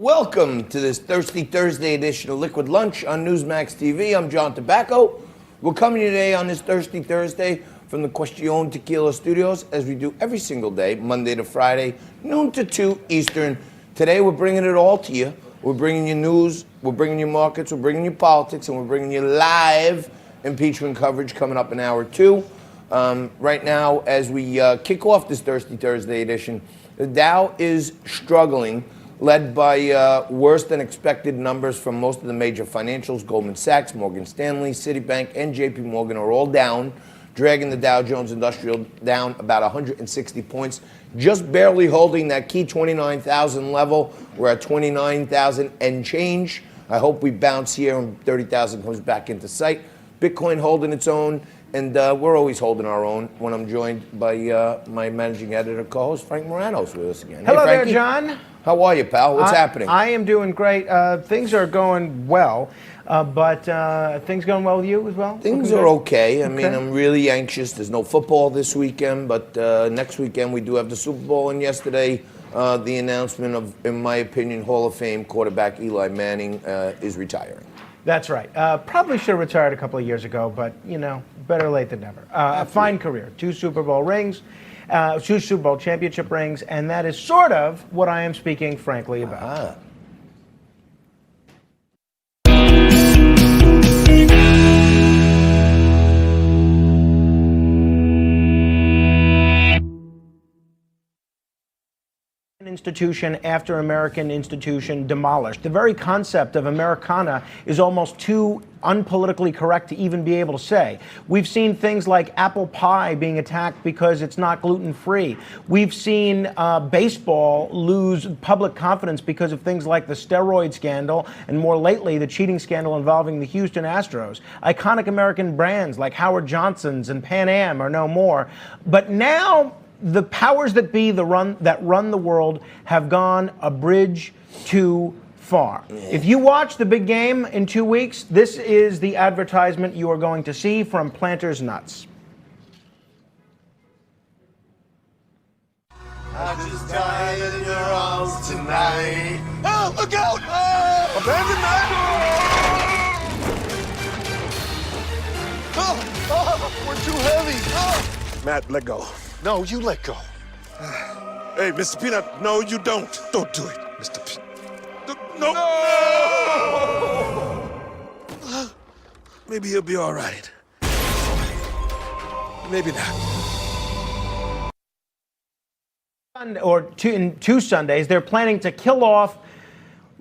Welcome to this Thirsty Thursday edition of Liquid Lunch on Newsmax TV. I'm John Tobacco. We're coming today on this Thirsty Thursday from the Question Tequila Studios, as we do every single day, Monday to Friday, noon to 2 Eastern. Today we're bringing it all to you. We're bringing you news, we're bringing you markets, we're bringing you politics, and we're bringing you live impeachment coverage coming up in hour 2. Right now, as we kick off this Thirsty Thursday edition, the Dow is struggling, led by worse than expected numbers from most of the major financials. Goldman Sachs, Morgan Stanley, Citibank, and JP Morgan are all down, dragging the Dow Jones Industrial down about 160 points, just barely holding that key 29,000 level. We're at 29,000 and change. I hope we bounce here and 30,000 comes back into sight. Bitcoin holding its own, and we're always holding our own when I'm joined by my managing editor co-host, Frank Moranos, with us again. Hello hey, there, John. How are you, pal? What's happening? I am doing great. Things are going well, but things going well with you as well? Things are okay. I mean, I'm really anxious. There's no football this weekend, but next weekend we do have the Super Bowl. And yesterday, the announcement of, in my opinion, Hall of Fame quarterback Eli Manning is retiring. That's right. Probably should have retired a couple of years ago, but, you know, better late than never. A fine career. 2 Super Bowl rings. 2 Super Bowl championship rings, and that is sort of what I am speaking frankly about. Institution after American institution demolished. The very concept of Americana is almost too unpolitically correct to even be able to say. We've seen things like apple pie being attacked because it's not gluten-free. We've seen baseball lose public confidence because of things like the steroid scandal and, more lately, the cheating scandal involving the Houston Astros. Iconic American brands like Howard Johnson's and Pan Am are no more. But now the powers that be that run the world have gone a bridge too far. If you watch the big game in 2 weeks, this is the advertisement you are going to see from Planters Nuts. I just died in your arms tonight. Oh, look out! Oh! Abandon that! Oh, we're too heavy. Oh. Matt, let go. No, you let go. Hey, Mr. Peanut, no, you don't. Don't do it, Mr. Peanut. No. No. Maybe he'll be all right. Maybe not. In 2 Sundays, they're planning to kill off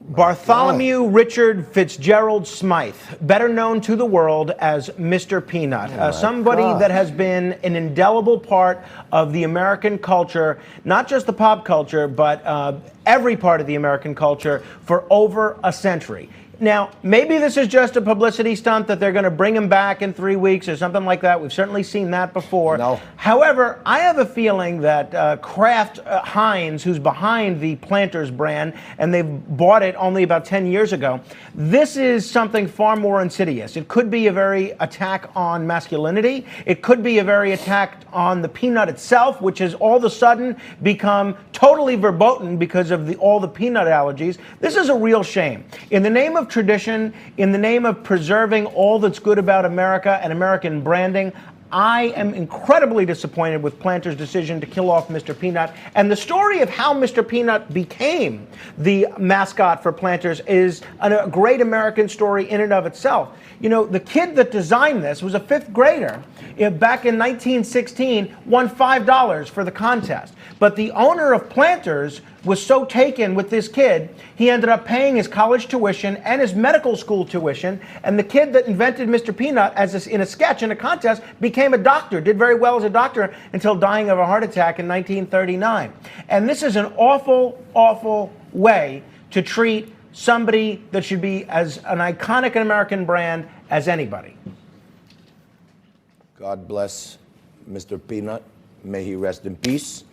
Bartholomew Richard Fitzgerald Smythe, better known to the world as Mr. Peanut, somebody that has been an indelible part of the American culture, not just the pop culture, but every part of the American culture for over a century. Now, maybe this is just a publicity stunt that they're going to bring him back in 3 weeks or something like that. We've certainly seen that before. No. However, I have a feeling that Kraft Heinz, who's behind the Planters brand, and they've bought it only about 10 years ago, this is something far more insidious. It could be a very attack on masculinity. It could be a very attack on the peanut itself, which has all of a sudden become totally verboten because of all the peanut allergies. This is a real shame. In the name of tradition, in the name of preserving all that's good about America and American branding, I am incredibly disappointed with Planters' decision to kill off Mr. Peanut. And the story of how Mr. Peanut became the mascot for Planters is a great American story in and of itself. You know, the kid that designed this was a 5th grader back in 1916, won $5 for the contest. But the owner of Planters was so taken with this kid, he ended up paying his college tuition and his medical school tuition. And the kid that invented Mr. Peanut in a sketch in a contest became a doctor, did very well as a doctor until dying of a heart attack in 1939. And this is an awful, awful way to treat somebody that should be as an iconic American brand as anybody. God bless Mr. Peanut. May he rest in peace.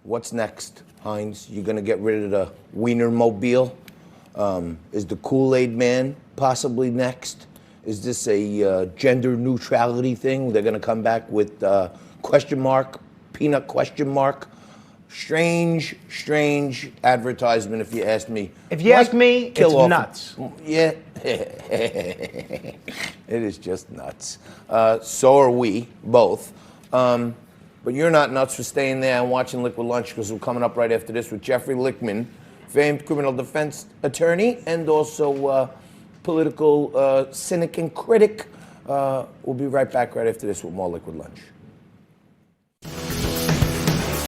What's next, Heinz? You going to get rid of the Wienermobile? Is the Kool-Aid Man possibly next? Is this a gender neutrality thing? They're going to come back with question mark, peanut question mark. Strange advertisement, if you ask me. If you ask me, Kill it's off- nuts. Yeah. It is just nuts. So are we, both. But you're not nuts for staying there and watching Liquid Lunch, because we're coming up right after this with Jeffrey Lichtman, famed criminal defense attorney and also political cynic and critic. We'll be right back right after this with more Liquid Lunch.